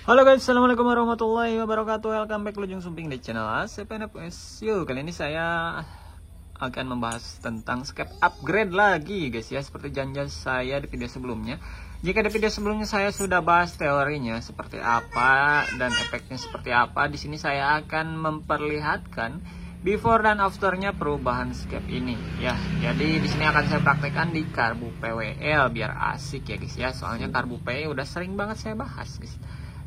Halo guys, assalamualaikum warahmatullahi wabarakatuh. Welcome back Lujung Sumping di channel ACPNFSU. Kali ini saya akan membahas tentang skep upgrade lagi guys ya, seperti janji saya di video sebelumnya. Jika di video sebelumnya saya sudah bahas teorinya seperti apa dan efeknya seperti apa, di sini saya akan memperlihatkan before dan afternya perubahan skep ini ya. Jadi di sini akan saya praktekkan di karbu PWL biar asik ya guys ya. Soalnya karbu PE udah sering banget saya bahas guys.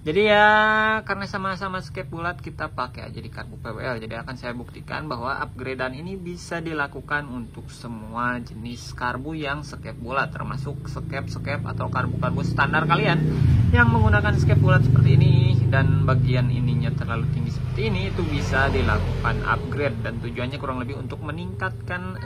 Jadi ya karena sama-sama skep bulat kita pakai aja di karbu PWL. Jadi akan saya buktikan bahwa upgradean ini bisa dilakukan untuk semua jenis karbu yang skep bulat, termasuk skep atau karbu standar kalian yang menggunakan skep bulat seperti ini dan bagian ininya terlalu tinggi seperti ini, itu bisa dilakukan upgrade dan tujuannya kurang lebih untuk meningkatkan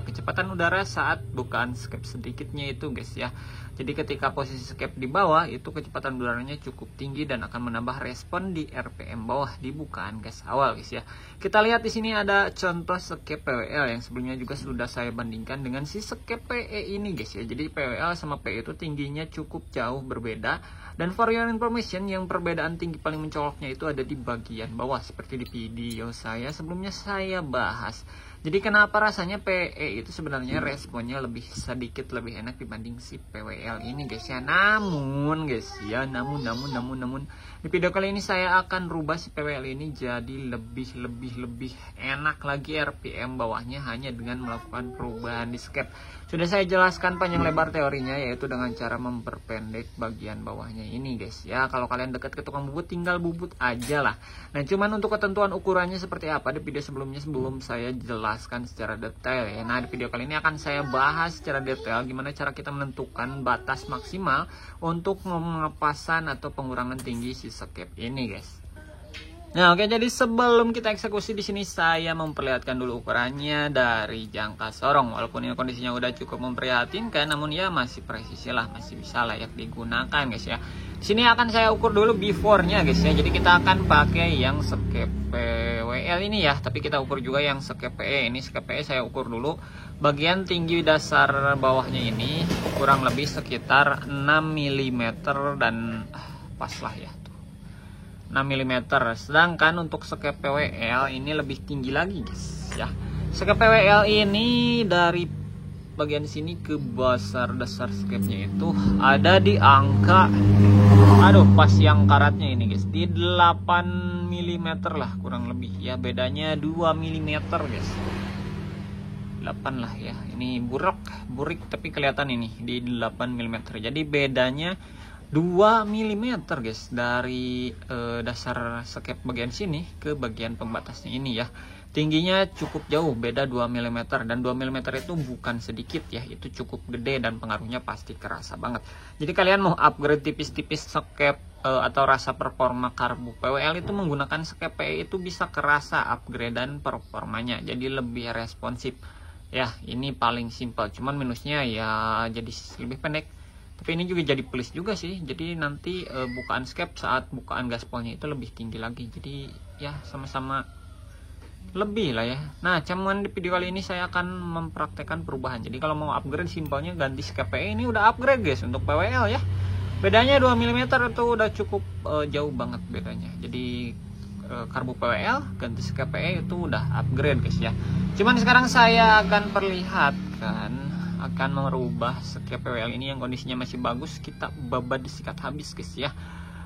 kecepatan udara saat bukaan skep sedikitnya itu guys ya. Jadi ketika posisi skep di bawah itu kecepatan udaranya cukup tinggi dan akan menambah respon di RPM bawah di bukaan gas awal guys ya. Kita lihat di sini ada contoh skep PWL yang sebelumnya juga sudah saya bandingkan dengan si skep PE ini guys ya. Jadi PWL sama PE itu tingginya cukup jauh berbeda, dan for your information yang perbedaan tinggi paling mencoloknya itu ada di bagian bawah seperti di video saya sebelumnya saya bahas. Jadi kenapa rasanya PE itu sebenarnya responnya lebih sedikit lebih enak dibanding si PWL ini guys ya. Namun guys ya, namun di video kali ini saya akan rubah si PWL ini jadi lebih enak lagi RPM bawahnya hanya dengan melakukan perubahan di skep. Sudah saya jelaskan panjang lebar teorinya, yaitu dengan cara memperpendek bagian bawahnya ini guys ya. Kalau kalian dekat ke tukang bubut tinggal bubut aja lah. Nah cuman untuk ketentuan ukurannya seperti apa di video sebelumnya sebelum saya jelaskan secara detail ya. Nah di video kali ini akan saya bahas secara detail gimana cara kita menentukan batas maksimal untuk pengepasan atau pengurangan tinggi si skep ini guys. Nah oke, jadi sebelum kita eksekusi di sini saya memperlihatkan dulu ukurannya dari jangka sorong. Walaupun ini kondisinya udah cukup memprihatinkan, namun ya masih presisi lah, masih bisa layak digunakan guys ya. Di sini akan saya ukur dulu before-nya guys ya. Jadi kita akan pakai yang skep PWL ini ya, tapi kita ukur juga yang skep PE. Ini skep PE saya ukur dulu bagian tinggi dasar bawahnya ini kurang lebih sekitar 6 mm dan pas lah ya. 6 mm. Sedangkan untuk skep PWL ini lebih tinggi lagi guys ya. Skep PWL ini dari bagian sini ke dasar skepnya itu ada di angka pas yang karatnya ini guys di 8 mm lah kurang lebih ya. Bedanya 2 mm guys. 8 lah ya. Ini burik tapi kelihatan ini di 8 mm. Jadi bedanya 2 mm guys dari dasar skep bagian sini ke bagian pembatasnya ini ya. Tingginya cukup jauh, beda 2 mm, dan 2 mm itu bukan sedikit ya, itu cukup gede dan pengaruhnya pasti kerasa banget. Jadi kalian mau upgrade tipis-tipis skep atau rasa performa karbu PWL itu menggunakan skep PE itu bisa kerasa upgrade dan performanya, jadi lebih responsif ya. Ini paling simpel, cuman minusnya ya jadi lebih pendek. Tapi ini juga jadi plus juga sih. Jadi nanti bukaan skep saat bukaan gaspolnya itu lebih tinggi lagi. Jadi ya sama-sama lebih lah ya. Nah cuman di video kali ini saya akan mempraktekkan perubahan. Jadi kalau mau upgrade simpelnya ganti skep PE, ini udah upgrade guys untuk PWL ya. Bedanya 2 mm itu udah cukup jauh banget bedanya. Jadi karbu PWL ganti skep PE itu udah upgrade guys ya. Cuman sekarang saya akan perlihatkan akan merubah skep PWL ini yang kondisinya masih bagus, kita babat disikat habis guys ya.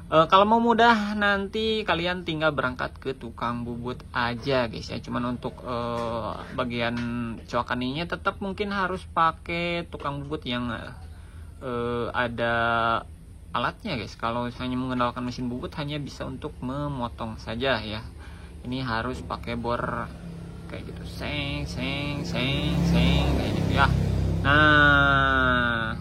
Kalau mau mudah nanti kalian tinggal berangkat ke tukang bubut aja guys ya. Cuman untuk bagian coakan ininya tetap mungkin harus pakai tukang bubut yang ada alatnya guys. Kalau hanya mengandalkan mesin bubut hanya bisa untuk memotong saja ya. Ini harus pakai bor kayak gitu, seng kayak gitu ya. Nah,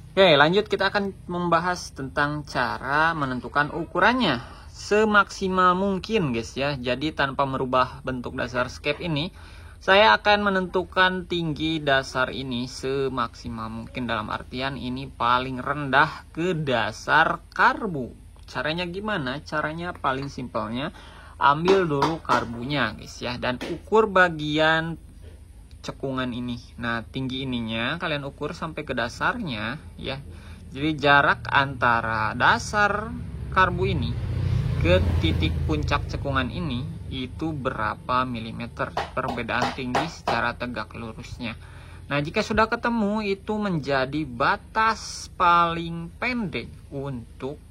oke lanjut, kita akan membahas tentang cara menentukan ukurannya semaksimal mungkin guys ya. Jadi tanpa merubah bentuk dasar skep ini, saya akan menentukan tinggi dasar ini semaksimal mungkin, dalam artian ini paling rendah ke dasar karbu. Caranya gimana? Caranya paling simpelnya ambil dulu karbunya guys ya, dan ukur bagian cekungan ini. Nah tinggi ininya kalian ukur sampai ke dasarnya ya. Jadi jarak antara dasar karbu ini ke titik puncak cekungan ini itu berapa milimeter perbedaan tinggi secara tegak lurusnya. Nah, jika sudah ketemu itu menjadi batas paling pendek untuk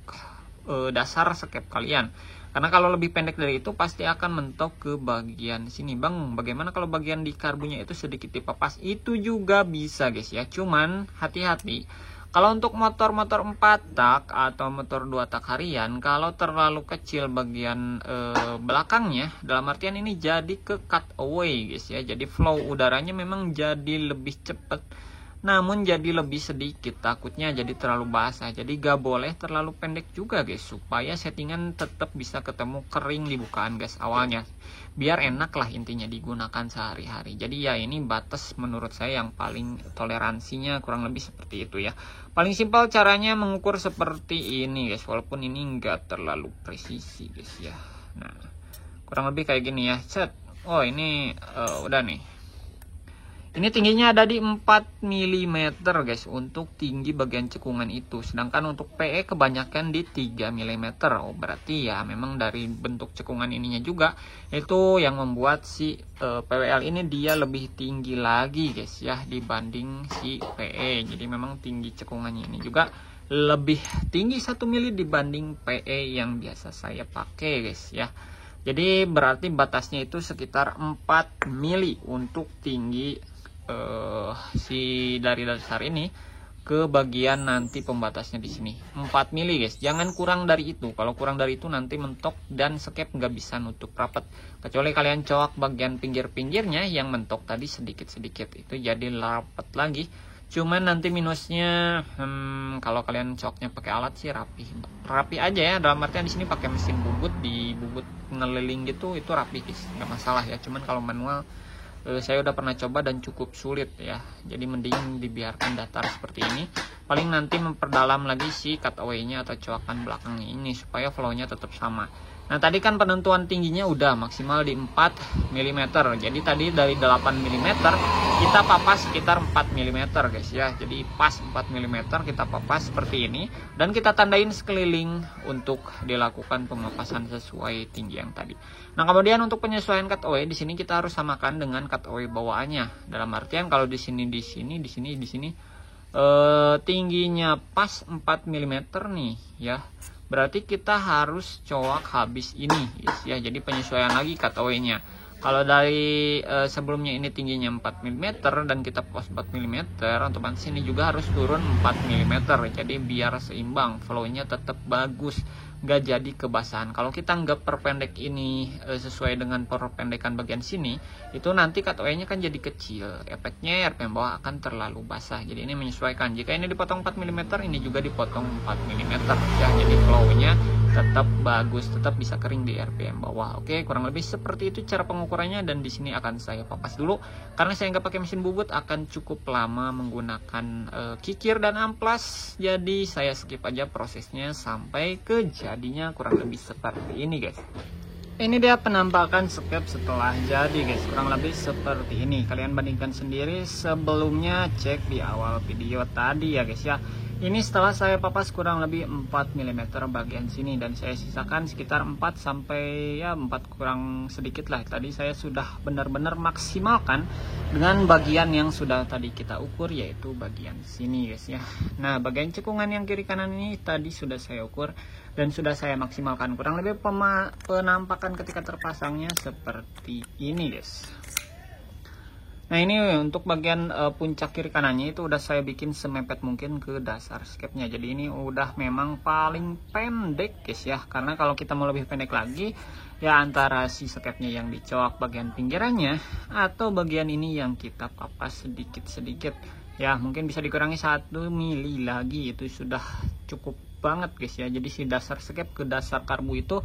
dasar skep kalian. Karena kalau lebih pendek dari itu pasti akan mentok ke bagian sini. Bang, bagaimana kalau bagian di karbunya itu sedikit dipepas? Itu juga bisa guys ya. Cuman hati-hati. Kalau untuk motor-motor 4 tak atau motor 2 tak harian, kalau terlalu kecil bagian belakangnya, dalam artian ini jadi ke cut away guys ya. Jadi flow udaranya memang jadi lebih cepat, namun jadi lebih sedikit, takutnya jadi terlalu basah. Jadi gak boleh terlalu pendek juga guys, supaya settingan tetap bisa ketemu kering di bukaan gas awalnya, biar enak lah intinya digunakan sehari-hari. Jadi ya ini batas menurut saya yang paling toleransinya kurang lebih seperti itu ya. Paling simpel caranya mengukur seperti ini guys, walaupun ini nggak terlalu presisi guys ya. Nah, kurang lebih kayak gini ya. Set. Oh ini udah nih. Ini tingginya ada di 4 mm guys untuk tinggi bagian cekungan itu. Sedangkan untuk PE kebanyakan di 3 mm. Oh, berarti ya memang dari bentuk cekungan ininya juga itu yang membuat si PWL ini dia lebih tinggi lagi guys ya dibanding si PE. Jadi memang tinggi cekungannya ini juga lebih tinggi 1 mm dibanding PE yang biasa saya pakai guys ya. Jadi berarti batasnya itu sekitar 4 mm untuk tinggi si dari dasar ini ke bagian nanti pembatasnya di sini 4 mili guys, jangan kurang dari itu. Kalau kurang dari itu nanti mentok dan skep nggak bisa nutup rapat, kecuali kalian coak bagian pinggir-pinggirnya yang mentok tadi sedikit-sedikit itu jadi rapat lagi. Cuman nanti minusnya kalau kalian coaknya pakai alat sih rapi aja ya, dalam artian di sini pakai mesin bubut, di bubut ngeliling gitu itu rapi guys, nggak masalah ya. Cuman kalau manual saya udah pernah coba dan cukup sulit ya, jadi mending dibiarkan datar seperti ini. Paling nanti memperdalam lagi si cutaway nya atau coakan belakangnya ini supaya flow nya tetap sama. Nah tadi kan penentuan tingginya udah maksimal di 4 mm, jadi tadi dari 8 mm kita papas sekitar 4 mm guys ya. Jadi pas 4 mm kita papas seperti ini dan kita tandain sekeliling untuk dilakukan pemapasan sesuai tinggi yang tadi. Nah kemudian untuk penyesuaian cutaway di sini kita harus samakan dengan cutaway bawaannya. Dalam artian kalau di sini tingginya pas 4 mm nih ya, berarti kita harus coak habis ini guys ya. Jadi penyesuaian lagi cutaway nya. Kalau dari sebelumnya ini tingginya 4 mm dan kita pas 4 mm, otomatis ini juga harus turun 4 mm. Jadi biar seimbang, flow-nya tetap bagus, nggak jadi kebasahan. Kalau kita nggak perpendek ini sesuai dengan perpendekan bagian sini, itu nanti cutaway-nya kan jadi kecil, efeknya RPM bawah akan terlalu basah. Jadi ini menyesuaikan, jika ini dipotong 4 mm, ini juga dipotong 4 mm ya. Jadi flow-nya tetap bagus, tetap bisa kering di RPM bawah. Oke, kurang lebih seperti itu cara pengukurannya, dan di sini akan saya papas dulu karena saya nggak pakai mesin bubut, akan cukup lama menggunakan kikir dan amplas. Jadi saya skip aja prosesnya sampai ke jadinya kurang lebih seperti ini guys. Ini dia penampakan skep setelah jadi guys, kurang lebih seperti ini. Kalian bandingkan sendiri sebelumnya, cek di awal video tadi ya guys ya. Ini setelah saya papas kurang lebih 4 mm bagian sini, dan saya sisakan sekitar 4 sampai ya 4 kurang sedikit lah. Tadi saya sudah benar-benar maksimalkan dengan bagian yang sudah tadi kita ukur, yaitu bagian sini guys ya. Nah bagian cekungan yang kiri kanan ini tadi sudah saya ukur dan sudah saya maksimalkan. Kurang lebih penampakan ketika terpasangnya seperti ini guys. Nah ini untuk bagian puncak kiri kanannya itu udah saya bikin semepet mungkin ke dasar skepnya. Jadi ini udah memang paling pendek guys ya. Karena kalau kita mau lebih pendek lagi ya, antara si skepnya yang dicoak bagian pinggirannya atau bagian ini yang kita papas sedikit-sedikit ya, mungkin bisa dikurangi 1 mili lagi, itu sudah cukup banget guys ya. Jadi si dasar skep ke dasar karbu itu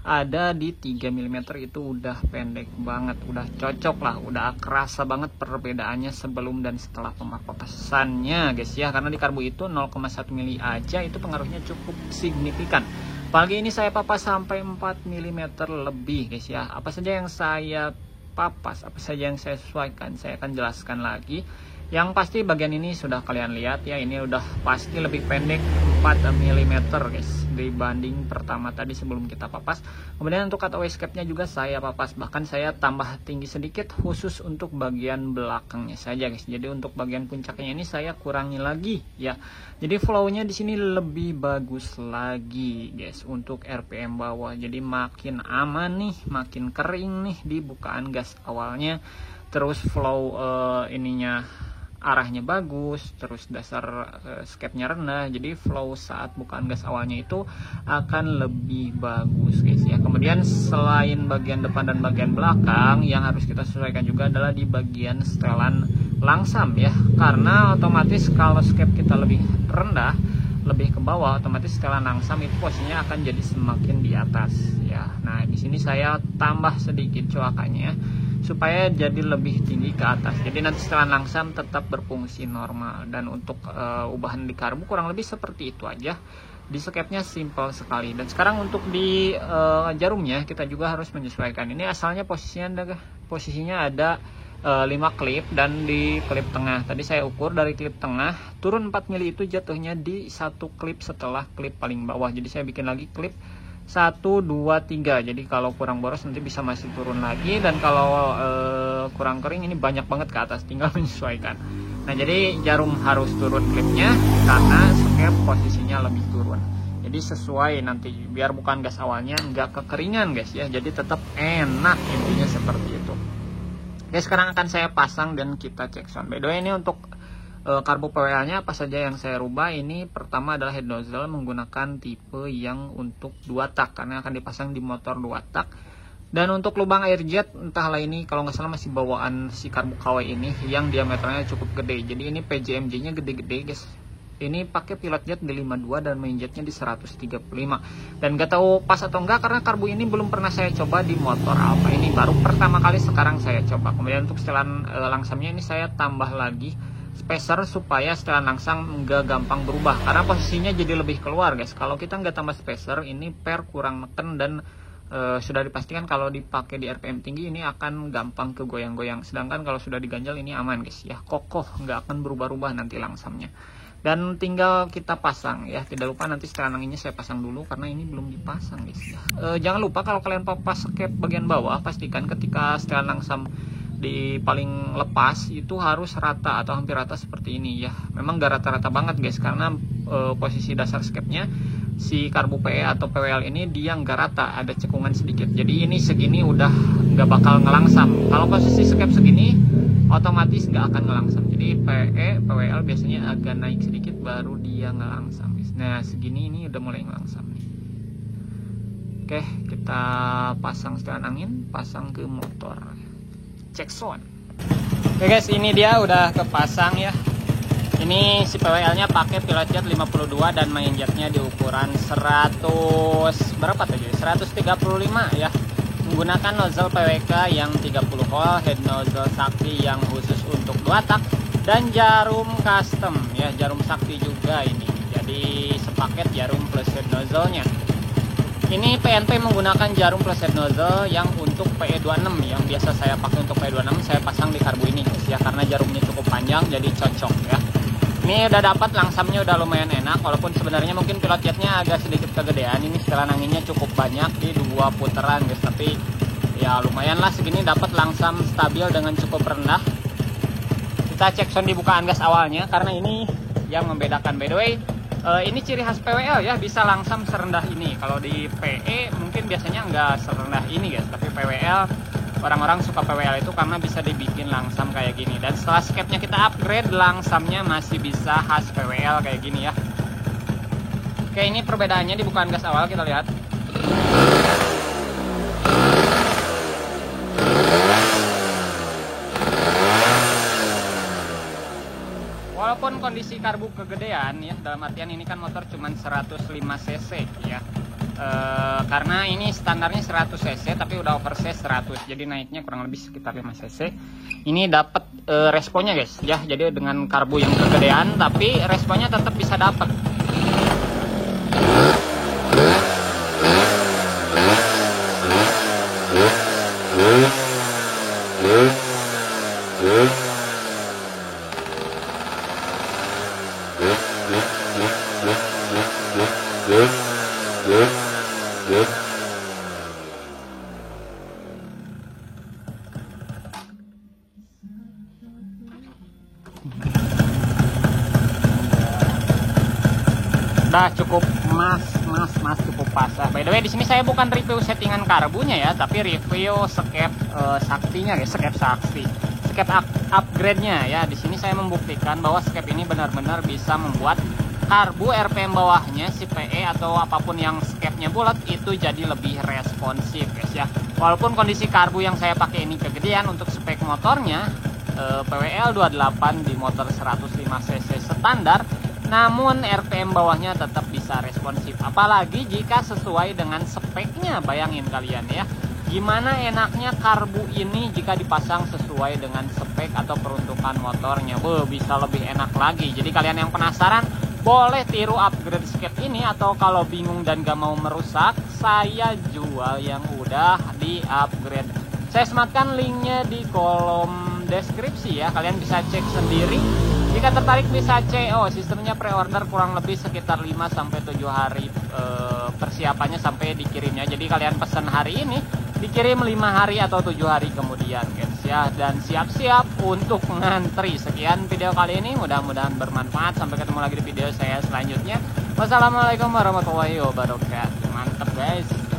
ada di 3 mm, itu udah pendek banget, udah cocok lah, udah kerasa banget perbedaannya sebelum dan setelah pemapasannya guys ya. Karena di karbu itu 0,1 mili aja itu pengaruhnya cukup signifikan. Apalagi ini saya papas sampai 4 mm lebih guys ya. Apa saja yang saya papas, apa saja yang saya sesuaikan, saya akan jelaskan lagi Yang pasti bagian ini sudah kalian lihat ya, ini udah pasti lebih pendek 4 mm guys dibanding pertama tadi sebelum kita papas. Kemudian untuk cutaway scape-nya juga saya papas, bahkan saya tambah tinggi sedikit khusus untuk bagian belakangnya saja guys. Jadi untuk bagian puncaknya ini saya kurangi lagi ya. Jadi flow-nya di sini lebih bagus lagi guys untuk RPM bawah. Jadi makin aman nih, makin kering nih di bukaan gas awalnya. Terus flow ininya arahnya bagus, terus dasar scape-nya rendah, jadi flow saat bukaan gas awalnya itu akan lebih bagus guys ya. Kemudian selain bagian depan dan bagian belakang, yang harus kita sesuaikan juga adalah di bagian setelan langsam ya, karena otomatis kalau scape kita lebih rendah, lebih ke bawah, otomatis setelan langsam itu posisinya akan jadi semakin di atas ya. Nah di sini saya tambah sedikit coakannya supaya jadi lebih tinggi ke atas, jadi nanti setelan langsam tetap berfungsi normal. Dan untuk ubahan di karbu kurang lebih seperti itu aja. Di scape-nya simple sekali. Dan sekarang untuk di jarumnya kita juga harus menyesuaikan. Ini asalnya posisinya ada 5 klip, dan di klip tengah tadi saya ukur dari klip tengah turun 4 mili itu jatuhnya di satu klip setelah klip paling bawah. Jadi saya bikin lagi klip 1, 2, 3. Jadi kalau kurang boros nanti bisa masih turun lagi, dan kalau kurang kering ini banyak banget ke atas, tinggal menyesuaikan. Nah jadi jarum harus turun klipnya karena scape posisinya lebih turun. Jadi sesuai nanti, biar bukan gas awalnya nggak kekeringan guys ya. Jadi tetap enak, intinya seperti itu. Oke, sekarang akan saya pasang dan kita cek sound. By the way, ini untuk karbu PWL nya apa saja yang saya rubah. Ini pertama adalah head nozzle menggunakan tipe yang untuk 2 tak karena akan dipasang di motor 2 tak. Dan untuk lubang air jet, entahlah ini kalau nggak salah masih bawaan si karbu KW ini yang diameternya cukup gede. Jadi ini PJMJ nya gede-gede guys. Ini pakai pilot jet di 52 dan main jetnya di 135. Dan gak tahu pas atau enggak karena karbu ini belum pernah saya coba di motor Alfa ini, baru pertama kali sekarang saya coba. Kemudian untuk setelan langsamnya ini saya tambah lagi spacer supaya setelan langsam nggak gampang berubah, karena posisinya jadi lebih keluar guys. Kalau kita nggak tambah spacer ini per kurang neken, dan sudah dipastikan kalau dipakai di RPM tinggi ini akan gampang kegoyang-goyang. Sedangkan kalau sudah diganjal ini aman guys ya, kokoh, nggak akan berubah-ubah nanti langsamnya. Dan tinggal kita pasang ya. Tidak lupa nanti setelan anginnya saya pasang dulu karena ini belum dipasang guys ya. Jangan lupa kalau kalian papas scape bagian bawah, pastikan ketika setelan langsam di paling lepas itu harus rata atau hampir rata seperti ini ya. Memang gak rata-rata banget guys, karena posisi dasar scape-nya si karbu PE atau PWL ini dia nggak rata, ada cekungan sedikit. Jadi ini segini udah nggak bakal ngelangsam. Kalau posisi scape segini otomatis nggak akan ngelangsam. Jadi PE PWL biasanya agak naik sedikit baru dia ngelangsam guys. Nah segini ini udah mulai ngelangsam nih. Oke, kita pasang setelan angin, pasang ke motor, cek sound. Oke guys, ini dia udah kepasang ya. Ini si PWL nya pakai pilot jet 52 dan main jetnya di ukuran 100 berapa tadi? 135 ya. Menggunakan nozzle PWK yang 30 volt, head nozzle sakti yang khusus untuk 2 tak, dan jarum custom ya, jarum sakti juga ini. Jadi sepaket jarum plus head nozzle nya. Ini PNP menggunakan jarum plus head nozzle yang untuk PE26 yang biasa saya pakai. Untuk PE26 saya pasang di karbu ini guys ya, karena jarumnya cukup panjang jadi cocok ya. Ini udah dapat langsamnya, udah lumayan enak, walaupun sebenarnya mungkin pilot jetnya agak sedikit kegedean. Ini setelan anginnya cukup banyak di 2 putaran guys, tapi ya lumayan lah segini dapat langsam stabil dengan cukup rendah. Kita cek sound di bukaan gas awalnya karena ini yang membedakan. By the way, ini ciri khas PWL ya, bisa langsam serendah ini. Kalau di PE mungkin biasanya nggak serendah ini guys, tapi PWL, orang-orang suka PWL itu karena bisa dibikin langsam kayak gini. Dan setelah scape-nya kita upgrade, langsamnya masih bisa khas PWL kayak gini ya. Oke, ini perbedaannya di bukaan gas awal, kita lihat. Walaupun kondisi karbu kegedean ya, dalam artian ini kan motor cuman 105 cc ya. Karena ini standarnya 100 cc tapi udah oversize 100, jadi naiknya kurang lebih sekitar 5 cc. Ini dapat responnya guys ya, jadi dengan karbu yang kegedean tapi responnya tetap bisa dapat. Udah cukup mas cukup pas. By the way, di sini saya bukan review settingan karbunya ya, tapi review skep saktinya guys, skep sakti, skep upgrade-nya ya. Di sini saya membuktikan bahwa skep ini benar-benar bisa membuat karbu RPM bawahnya si PE atau apapun yang skepnya bulat itu jadi lebih responsif guys ya. Walaupun kondisi karbu yang saya pakai ini kegedean untuk spek motornya PWL 28 di motor 105 cc standar, namun RPM bawahnya tetap bisa responsif, apalagi jika sesuai dengan speknya. Bayangin kalian ya, gimana enaknya karbu ini jika dipasang sesuai dengan spek atau peruntukan motornya. Bisa lebih enak lagi. Jadi kalian yang penasaran boleh tiru upgrade skep ini, atau kalau bingung dan gak mau merusak, saya jual yang udah di upgrade. Saya sematkan linknya di kolom deskripsi ya, kalian bisa cek sendiri. Jika tertarik bisa CO, sistemnya pre-order kurang lebih sekitar 5-7 hari persiapannya sampai dikirimnya. Jadi kalian pesan hari ini, dikirim 5 hari atau 7 hari kemudian guys ya. Dan siap-siap untuk ngantri. Sekian video kali ini, mudah-mudahan bermanfaat. Sampai ketemu lagi di video saya selanjutnya. Wassalamualaikum warahmatullahi wabarakatuh. Mantap guys.